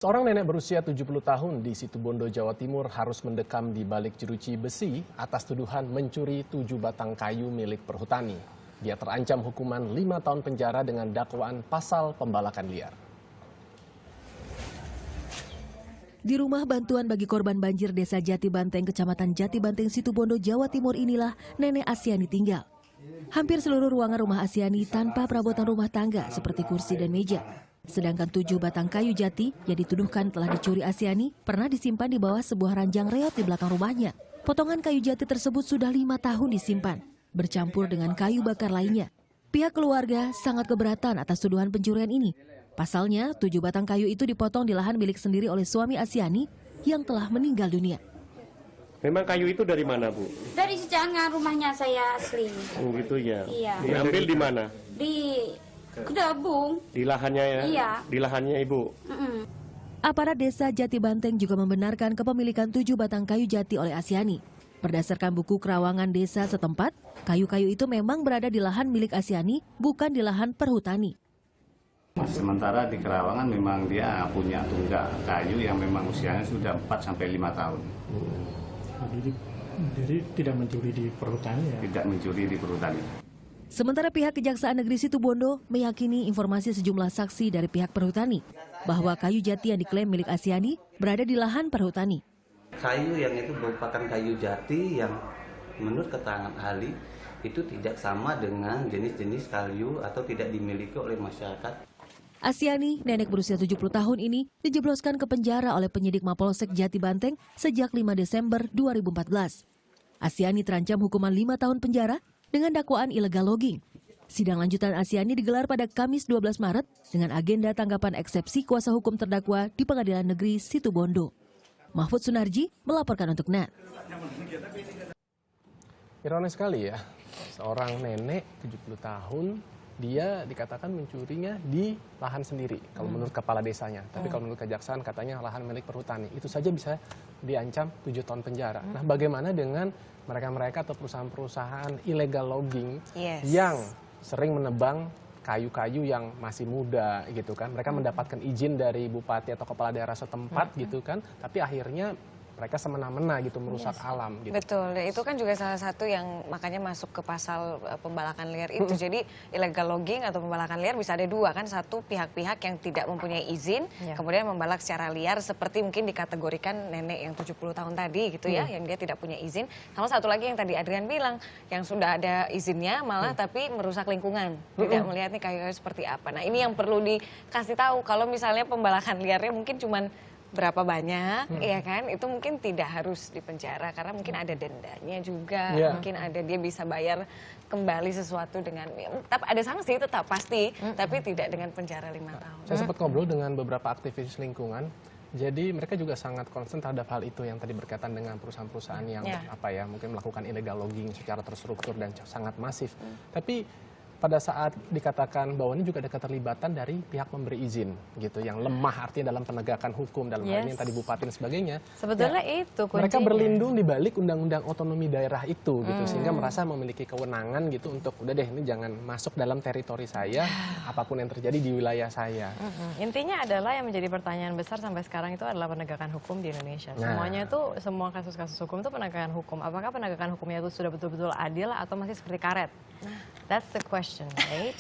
Seorang nenek berusia 70 tahun di Situbondo, Jawa Timur harus mendekam di balik jeruji besi atas tuduhan mencuri 7 batang kayu milik perhutani. Dia terancam hukuman 5 tahun penjara dengan dakwaan pasal pembalakan liar. Di rumah bantuan bagi korban banjir Desa Jati Banteng, Kecamatan Jati Banteng, Situbondo, Jawa Timur inilah nenek Asyani tinggal. Hampir seluruh ruangan rumah Asyani tanpa perabotan rumah tangga seperti kursi dan meja. Sedangkan 7 batang kayu jati yang dituduhkan telah dicuri Asyani pernah disimpan di bawah sebuah ranjang reot di belakang rumahnya. Potongan kayu jati tersebut sudah 5 tahun disimpan, bercampur dengan kayu bakar lainnya. Pihak keluarga sangat keberatan atas tuduhan pencurian ini. Pasalnya, 7 batang kayu itu dipotong di lahan milik sendiri oleh suami Asyani yang telah meninggal dunia. Memang kayu itu dari mana, Bu? Dari Cijangan, rumahnya saya asli. Oh gitu ya. Iya. Diambil di mana? Di Kedabung. Di lahannya ya? Iya. Di lahannya Ibu. Aparat Desa Jati Banteng juga membenarkan kepemilikan 7 batang kayu jati oleh Asyani. Berdasarkan buku kerawangan desa setempat, kayu-kayu itu memang berada di lahan milik Asyani, bukan di lahan perhutani. Sementara di Kerawangan memang dia punya tunggak kayu yang memang usianya sudah 4-5 tahun. Jadi tidak mencuri di perhutani ya? Tidak mencuri di perhutani. Sementara pihak Kejaksaan Negeri Situbondo meyakini informasi sejumlah saksi dari pihak perhutani bahwa kayu jati yang diklaim milik Asyani berada di lahan perhutani. Kayu yang itu merupakan kayu jati yang menurut keterangan ahli itu tidak sama dengan jenis-jenis kayu atau tidak dimiliki oleh masyarakat. Asyani, nenek berusia 70 tahun ini, dijebloskan ke penjara oleh penyidik Mapolsek Jati Banteng sejak 5 Desember 2014. Asyani terancam hukuman 5 tahun penjara dengan dakwaan illegal logging. Sidang lanjutan Asyani digelar pada Kamis 12 Maret dengan agenda tanggapan eksepsi kuasa hukum terdakwa di Pengadilan Negeri Situbondo. Mahfud Sunarji melaporkan untuk NET. Ironis sekali ya, seorang nenek 70 tahun, dia dikatakan mencurinya di lahan sendiri, kalau menurut kepala desanya. Tapi kalau menurut kejaksaan katanya lahan milik perhutani. Itu saja bisa diancam 7 tahun penjara. Nah, bagaimana dengan mereka-mereka atau perusahaan-perusahaan illegal logging yang sering menebang kayu-kayu yang masih muda gitu kan. Mereka mendapatkan izin dari bupati atau kepala daerah setempat gitu kan. Tapi akhirnya mereka semena-mena gitu merusak alam gitu. Betul, itu kan juga salah satu yang makanya masuk ke pasal pembalakan liar itu. Jadi illegal logging atau pembalakan liar bisa ada dua kan, satu pihak-pihak yang tidak mempunyai izin, kemudian membalak secara liar seperti mungkin dikategorikan nenek yang 70 tahun tadi gitu ya, yang dia tidak punya izin. Sama satu lagi yang tadi Adrian bilang, yang sudah ada izinnya malah tapi merusak lingkungan, tidak melihat nih kayu-kayu seperti apa. Nah ini yang perlu dikasih tahu, kalau misalnya pembalakan liarnya mungkin cuman berapa banyak, ya kan? Itu mungkin tidak harus dipenjara karena mungkin ada dendanya juga, mungkin ada dia bisa bayar kembali sesuatu dengan, tetap ada sanksi tetap pasti, tapi tidak dengan penjara 5 tahun. Saya sempat ngobrol dengan beberapa aktivis lingkungan. Jadi mereka juga sangat concern terhadap hal itu yang tadi berkaitan dengan perusahaan-perusahaan yang mungkin melakukan illegal logging secara terstruktur dan sangat masif. Tapi pada saat dikatakan bahwa ini juga ada keterlibatan dari pihak memberi izin gitu, yang lemah artinya dalam penegakan hukum, dalam hal ini yang tadi Bupati dan sebagainya. Sebetulnya itu kuncinya. Mereka berlindung di balik undang-undang otonomi daerah itu gitu, sehingga merasa memiliki kewenangan gitu untuk udah deh ini jangan masuk dalam teritori saya, apapun yang terjadi di wilayah saya. Intinya adalah yang menjadi pertanyaan besar sampai sekarang itu adalah penegakan hukum di Indonesia. Semuanya itu, semua kasus-kasus hukum itu penegakan hukum. Apakah penegakan hukumnya itu sudah betul-betul adil atau masih seperti karet? That's the question, right?